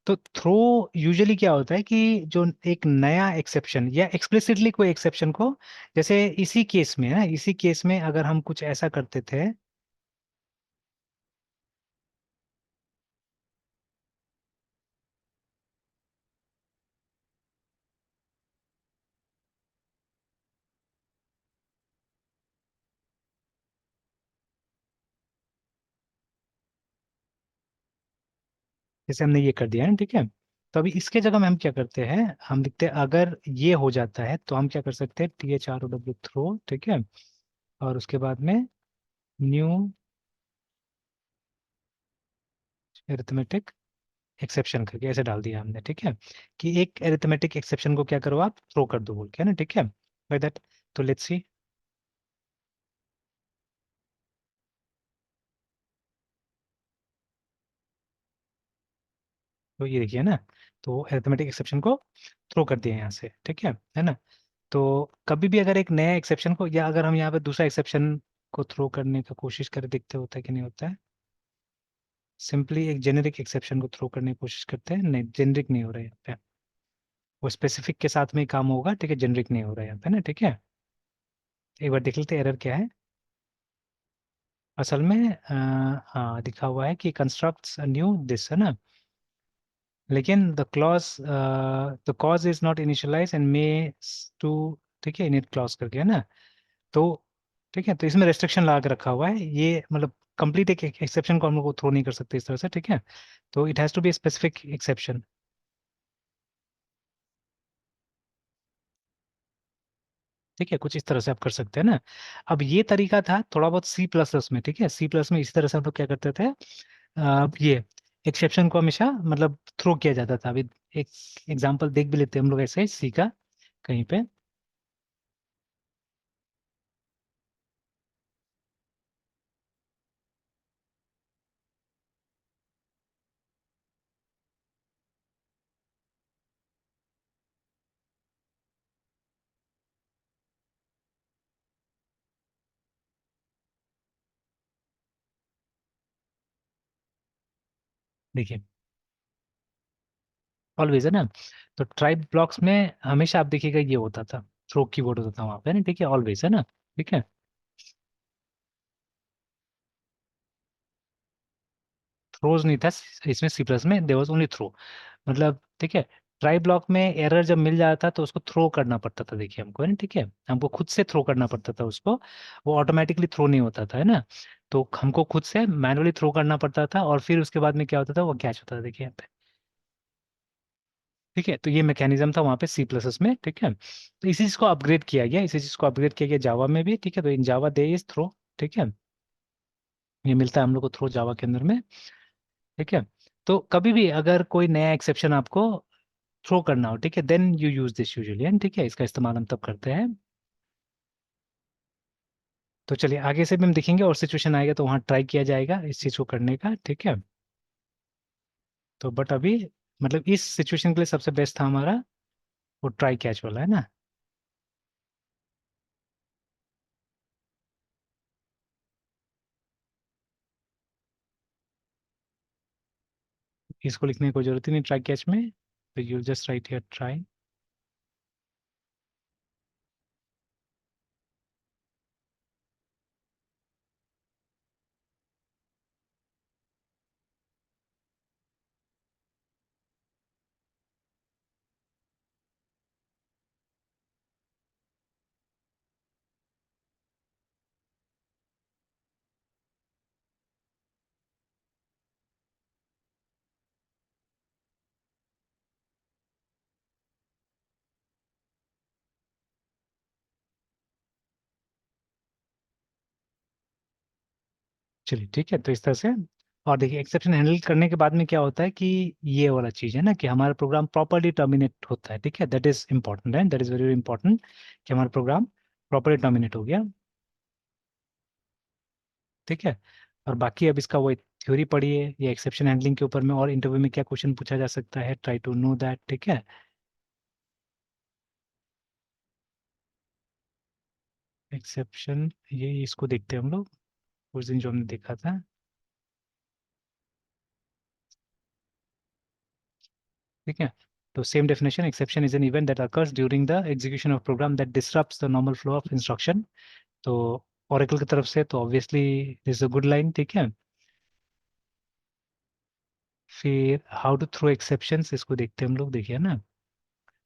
तो थ्रो यूजुअली क्या होता है कि जो एक नया एक्सेप्शन या एक्सप्लिसिटली कोई एक्सेप्शन को, जैसे इसी केस में है ना, इसी केस में अगर हम कुछ ऐसा करते थे, जैसे हमने ये कर दिया है ना, ठीक है, तो अभी इसके जगह में हम क्या करते हैं, हम लिखते हैं अगर ये हो जाता है तो हम क्या कर सकते हैं, THROW थ्रो, ठीक है, और उसके बाद में न्यू एरिथमेटिक एक्सेप्शन करके ऐसे डाल दिया हमने, ठीक है, कि एक एरिथमेटिक एक्सेप्शन को क्या करो आप थ्रो कर दो बोल के, है ना, ठीक है, लाइक दैट। तो लेट्स सी, तो ये देखिए ना, तो अरिथमेटिक एक्सेप्शन को थ्रो कर दिया यहाँ से, ठीक है ना। तो कभी भी अगर एक नया एक्सेप्शन को, या अगर हम यहाँ पे दूसरा एक्सेप्शन को थ्रो करने का कोशिश करें, देखते होता है कि नहीं होता है, सिंपली एक जेनेरिक एक्सेप्शन को थ्रो करने की कोशिश करते हैं, नहीं जेनेरिक नहीं हो रहा है यहाँ पे, वो स्पेसिफिक के साथ में ही काम होगा, ठीक है, जेनेरिक नहीं हो रहा है यहाँ पे ना, ठीक है। एक बार देख लेते हैं एरर क्या है असल में, हाँ दिखा हुआ है कि कंस्ट्रक्ट्स न्यू दिस, है ना, लेकिन the clause the cause is not initialize and may to, ठीक है, इनिट क्लॉज करके, है ना। तो ठीक है, तो इसमें रेस्ट्रिक्शन लगा के रखा हुआ है, ये मतलब कंप्लीट एक एक्सेप्शन को हम लोग को थ्रो नहीं कर सकते इस तरह से, ठीक है, तो it has to be specific exception, ठीक है, कुछ इस तरह से आप कर सकते हैं ना। अब ये तरीका था थोड़ा बहुत C++ में, ठीक है, C++ में इसी तरह से हम लोग क्या करते थे, ये एक्सेप्शन को हमेशा मतलब थ्रो किया जाता था। अभी एक एग्जांपल देख भी लेते हैं हम लोग ऐसे ही सी का कहीं पे, देखिए ऑलवेज, है ना, तो ट्राइब ब्लॉक्स में हमेशा आप देखिएगा ये होता था, थ्रो कीवर्ड होता था वहां पे ना, ठीक है, ऑलवेज, है ना, ठीक है। थ्रोज नहीं था इसमें, C++ में देयर वाज ओनली थ्रो, मतलब ठीक है। ट्राई ब्लॉक में एरर जब मिल जाता तो उसको थ्रो करना पड़ता था, देखिए हमको, है ना, ठीक है, हमको खुद से थ्रो करना पड़ता था उसको, वो ऑटोमेटिकली थ्रो नहीं होता था, है ना, तो हमको खुद से मैनुअली थ्रो करना पड़ता था, और फिर उसके बाद में क्या होता था, वो कैच होता था, देखिए यहाँ पे, ठीक है। तो ये मैकेनिज्म था वहाँ पे C++ में, ठीक है, तो इसी चीज को अपग्रेड किया गया, इसी चीज को अपग्रेड किया गया जावा में भी, ठीक है, तो इन जावा दे इज थ्रो, ठीक है, ये मिलता है हम लोग को थ्रो जावा के अंदर में। ठीक है, तो कभी भी अगर कोई नया एक्सेप्शन आपको थ्रो करना हो, ठीक है, then you use this usually, and ठीक है, इसका इस्तेमाल हम तब करते हैं। तो चलिए आगे से भी हम देखेंगे और सिचुएशन आएगा तो वहाँ ट्राई किया जाएगा इस चीज़ को करने का। ठीक है, तो बट अभी मतलब इस सिचुएशन के लिए सबसे बेस्ट था हमारा वो ट्राई कैच वाला, है ना। इसको लिखने की कोई जरूरत ही नहीं ट्राई कैच में, तो you just right here try. चलिए ठीक है, तो इस तरह से। और देखिए एक्सेप्शन हैंडल करने के बाद में क्या होता है कि ये वाला चीज़ है ना कि हमारा प्रोग्राम प्रॉपरली टर्मिनेट होता है। ठीक है, दैट इज इंपॉर्टेंट, है दैट इज वेरी इंपॉर्टेंट कि हमारा प्रोग्राम प्रॉपरली टर्मिनेट हो गया। ठीक है, और बाकी अब इसका वही थ्योरी पढ़िए या एक्सेप्शन हैंडलिंग के ऊपर में, और इंटरव्यू में क्या क्वेश्चन पूछा जा सकता है, ट्राई टू नो दैट। ठीक है, एक्सेप्शन, ये इसको देखते हैं हम लोग उस दिन जो हमने देखा था। ठीक है, तो same definition, exception is an event that occurs during the execution of program that disrupts the normal flow of instruction. तो ओरेकल की तरफ से तो obviously this is a good line. ठीक है, फिर हाउ टू थ्रो एक्सेप्शंस, इसको देखते हैं हम लोग, देखिए ना।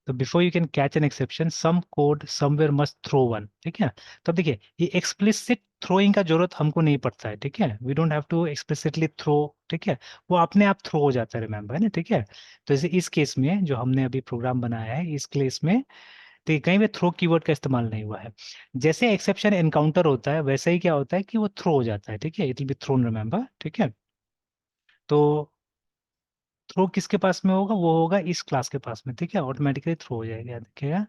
तो before you can catch an exception some code somewhere must throw one. ठीक है, तो अब देखिए ये एक्सप्लिसिट थ्रोइंग का जरूरत हमको नहीं पड़ता है। ठीक है, we don't have to explicitly throw. ठीक है, वो अपने आप थ्रो हो जाता है, रिमेम्बर, है ना। ठीक है, तो जैसे इस केस में जो हमने अभी प्रोग्राम बनाया है इस केस में, तो ये कहीं भी थ्रो कीवर्ड का इस्तेमाल नहीं हुआ है। जैसे एक्सेप्शन एनकाउंटर होता है वैसे ही क्या होता है कि वो थ्रो हो जाता है। ठीक है, it will be thrown, remember. ठीक है, तो थ्रो किसके पास में होगा, वो होगा इस क्लास के पास में। ठीक है, ऑटोमेटिकली थ्रो हो जाएगा, याद रखिएगा।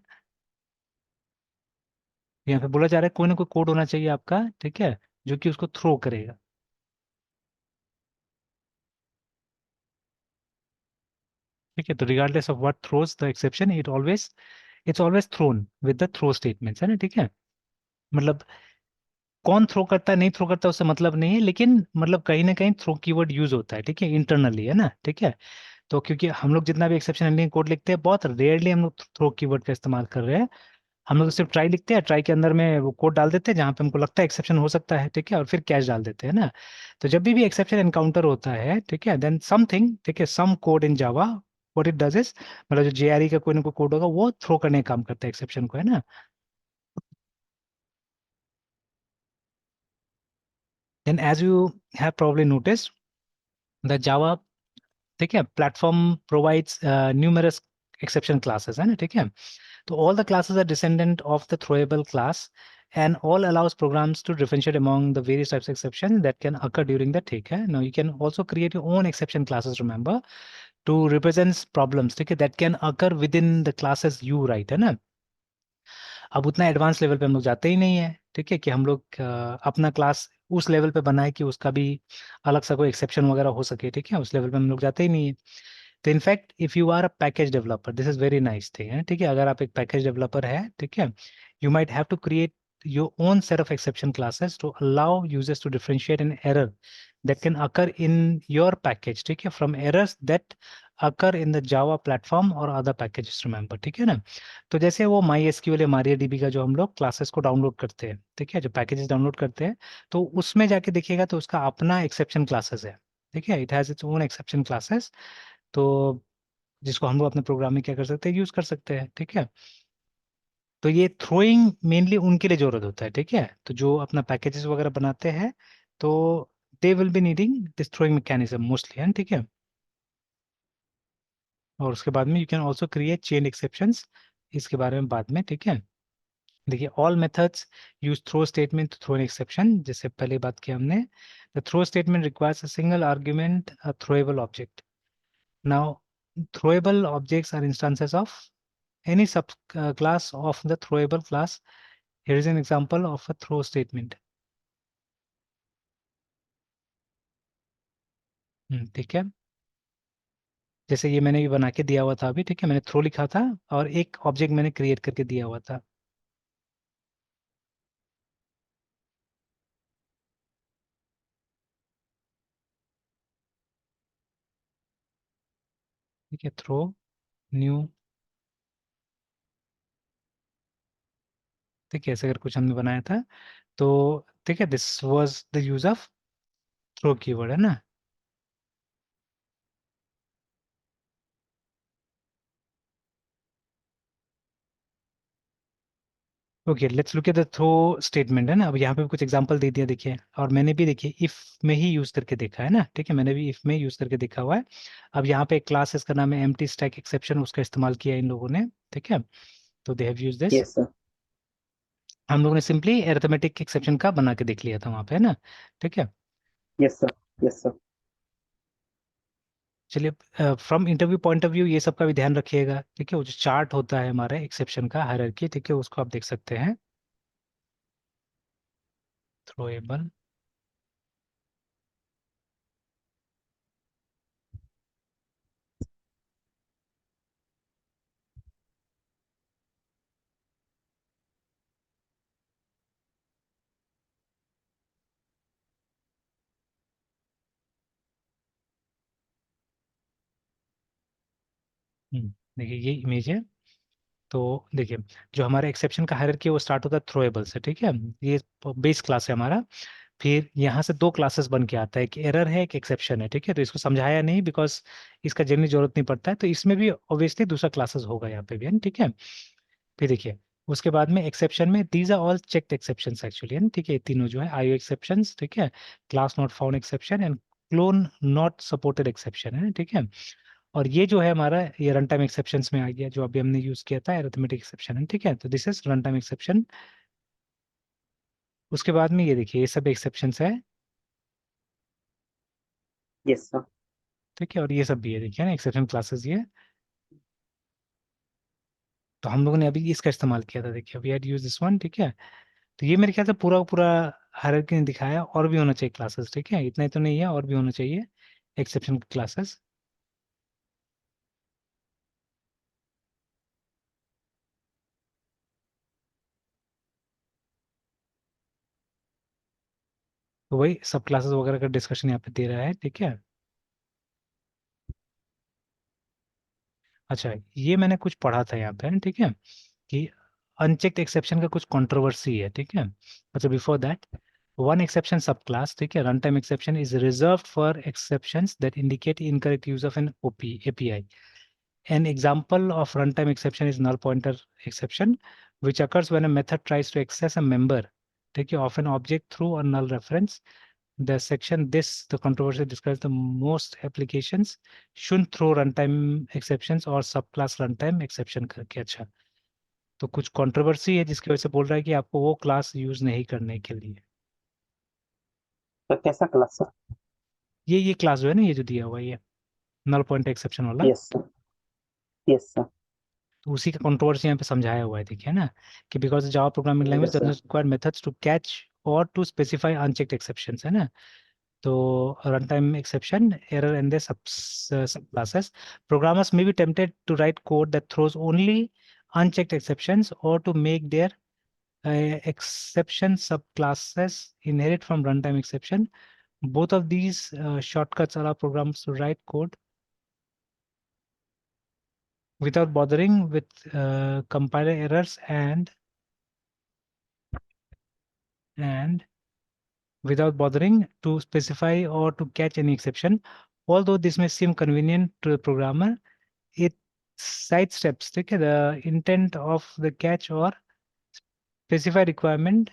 यहाँ पे बोला जा रहा है कोई ना कोई कोड होना चाहिए आपका, ठीक है, जो कि उसको थ्रो करेगा। ठीक है, तो regardless of what throws the exception, it's always thrown with the throw statements, है ना। ठीक है, मतलब कौन थ्रो करता है नहीं थ्रो करता है उससे मतलब नहीं है, लेकिन मतलब कहीं ना कहीं थ्रो कीवर्ड यूज होता है। ठीक है, इंटरनली, है ना। ठीक है, तो क्योंकि हम लोग जितना भी एक्सेप्शन हैंडलिंग कोड लिखते हैं बहुत रेयरली हम लोग थ्रो कीवर्ड का इस्तेमाल कर रहे हैं। हम लोग सिर्फ ट्राई लिखते हैं, ट्राई के अंदर में वो कोड डाल देते हैं जहां पे हमको लगता है एक्सेप्शन हो सकता है। ठीक है, और फिर कैच डाल देते हैं ना। तो जब भी एक्सेप्शन एनकाउंटर होता है, ठीक है, देन समथिंग, ठीक है, some code in Java, what it does is, मतलब जो जेआरई का कोई ना कोई कोड होगा वो थ्रो करने का काम करता है एक्सेप्शन को, है ना। Then as you have probably notice the Java, ठीक है, platform provides numerous exception classes, है ना। ठीक है, तो all the classes are descendant of the throwable class and all allows programs to differentiate among the various types of exceptions that can occur during the take है। Now you can also create your own exception classes, remember, to represent problems, ठीक है, that can occur within the classes you write, है ना। अब उतना advance level पे हम लोग जाते ही नहीं है। ठीक है, कि हम लोग अपना क्लास उस लेवल पे बनाए कि उसका भी अलग सा कोई एक्सेप्शन वगैरह हो सके। ठीक है, उस लेवल पे हम लोग जाते ही नहीं है। तो in fact if you are a package developer, this is very nice thing, है। ठीक है, अगर आप एक पैकेज डेवलपर है, ठीक है, you might have to create your own set of exception classes to allow users to differentiate an error that can occur in your package, ठीक है, from errors that occur in the Java platform or other packages, remember। ठीक है ना, तो जैसे वो MySQL या MariaDB का जो हम लोग क्लासेस को डाउनलोड करते हैं, ठीक है, जो पैकेजेस डाउनलोड करते हैं, तो उसमें जाके देखिएगा तो उसका अपना एक्सेप्शन क्लासेस है। ठीक है, it has its own exception classes, तो जिसको हम लोग अपने प्रोग्राम में क्या कर सकते हैं, यूज कर सकते हैं। ठीक है, तो ये थ्रोइंग मेनली उनके लिए जरूरत होता है। ठीक है, तो जो अपना पैकेजेस वगैरह बनाते हैं तो they will be needing this throwing mechanism mostly, है। ठीक है, और उसके बाद में you can also create chain exceptions, इसके बारे में बाद में। ठीक है, देखिए all methods use throw statement to throw an exception, जैसे पहले बात की हमने। The throw statement requires a single argument a throwable object. Now throwable objects are instances of any sub class of the throwable class. Here is an example of a throw statement. ठीक है, जैसे ये मैंने भी बना के दिया हुआ था अभी, ठीक है, मैंने थ्रो लिखा था और एक ऑब्जेक्ट मैंने क्रिएट करके दिया हुआ था। ठीक है, थ्रो न्यू, ठीक है, ऐसे अगर कुछ हमने बनाया था तो ठीक है, this was the use of throw keyword, है ना। Okay, let's look at the throw statement, है ना। अब यहाँ पे कुछ एग्जांपल दे दिया देखिए, और मैंने भी देखिए इफ में ही यूज करके देखा है ना, ठीक है, मैंने भी इफ में यूज करके देखा हुआ है। अब यहाँ पे एक क्लास इसका नाम है एम्प्टी स्टैक एक्सेप्शन, उसका इस्तेमाल किया इन लोगों ने, ठीक है, तो they have use this. Yes sir. हम लोगों ने सिंपली अरिथमेटिक एक्सेप्शन का बना के देख लिया था वहां पे, है ना, ठीक है। Yes sir. Yes sir. चलिए, from interview point of view ये सब का भी ध्यान रखिएगा, ठीक है। वो जो चार्ट होता है हमारा एक्सेप्शन का हायरार्की, ठीक है, उसको आप देख सकते हैं। थ्रोएबल, देखिए ये इमेज है। तो देखिए जो हमारा एक्सेप्शन का हायरार्की है वो स्टार्ट होता है थ्रोएबल से, ठीक है, ये बेस क्लास है हमारा। फिर यहाँ से दो क्लासेस बन के आता है, एक एरर है एक एक्सेप्शन है, ठीक है। तो इसको समझाया नहीं बिकॉज इसका जनरली जरूरत नहीं पड़ता है, तो इसमें भी ऑब्वियसली दूसरा क्लासेस होगा यहाँ पे भी, है ना, ठीक है। फिर देखिए उसके बाद में एक्सेप्शन में these are all checked exceptions actually, है ना, ठीक है, ये तीनों जो है आईओ एक्सेप्शंस, ठीक है, class not found exception and clone not supported exception, है ना, ठीक है। और ये जो है हमारा ये रन टाइम एक्सेप्शंस में आ गया, जो अभी हमने यूज किया था अरिथमेटिक एक्सेप्शन, है, ठीक है, तो this is run time exception. उसके बाद में ये देखिए ये सब एक्सेप्शंस है, यस सर। ठीक है, और ये सब भी है देखिए ना एक्सेप्शन क्लासेस ये। तो हम लोगों ने अभी इसका इस्तेमाल किया था, देखिए we had use this one, ठीक है। तो ये मेरे ख्याल से पूरा पूरा हायरार्की ने दिखाया, और भी होना चाहिए क्लासेस, ठीक है, इतना ही तो नहीं है, और भी होना चाहिए एक्सेप्शन क्लासेस। तो वही सब क्लासेस वगैरह का डिस्कशन यहाँ पे दे रहा है, ठीक है। अच्छा ये मैंने कुछ पढ़ा था यहाँ पे, ठीक है, कि अनचेक्ड एक्सेप्शन का कुछ कंट्रोवर्सी है, ठीक है। अच्छा before that, one exception subclass, ठीक है, runtime exception is reserved for exceptions that indicate incorrect use of an API. An example of runtime exception is null pointer exception, which occurs when a method tries to access a member, ठीक है, of an object through a null reference. The section the controversy describes the most applications shouldn't throw runtime exceptions or subclass runtime exception करके। अच्छा तो कुछ controversy है जिसकी वजह से बोल रहा है कि आपको वो क्लास यूज नहीं करने के लिए। तो कैसा क्लास सर? ये क्लास जो है ना, ये जो दिया हुआ है ये नल पॉइंट एक्सेप्शन वाला, यस सर। Yes sir. तो उसी का कंट्रोवर्सी यहाँ पे समझाया हुआ है, देखिए ना, कि because Java programming language yes does sir. Not require methods to catch और टू स्पेसिफाई अनचेक्ड एक्सेप्शंस, है ना। तो run time exception error and the sub classes, programmers may be tempted to write code that throws only unchecked exceptions or to make their exception subclasses inherit from runtime exception. Both of these shortcuts allow programs to write code without bothering with compiler errors and without bothering to specify or to catch any exception. Although this may seem convenient to the programmer, it sidesteps, okay, the intent of the catch or specify requirement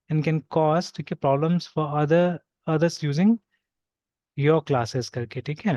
and can cause, okay, problems for others using your classes करके, ठीक है।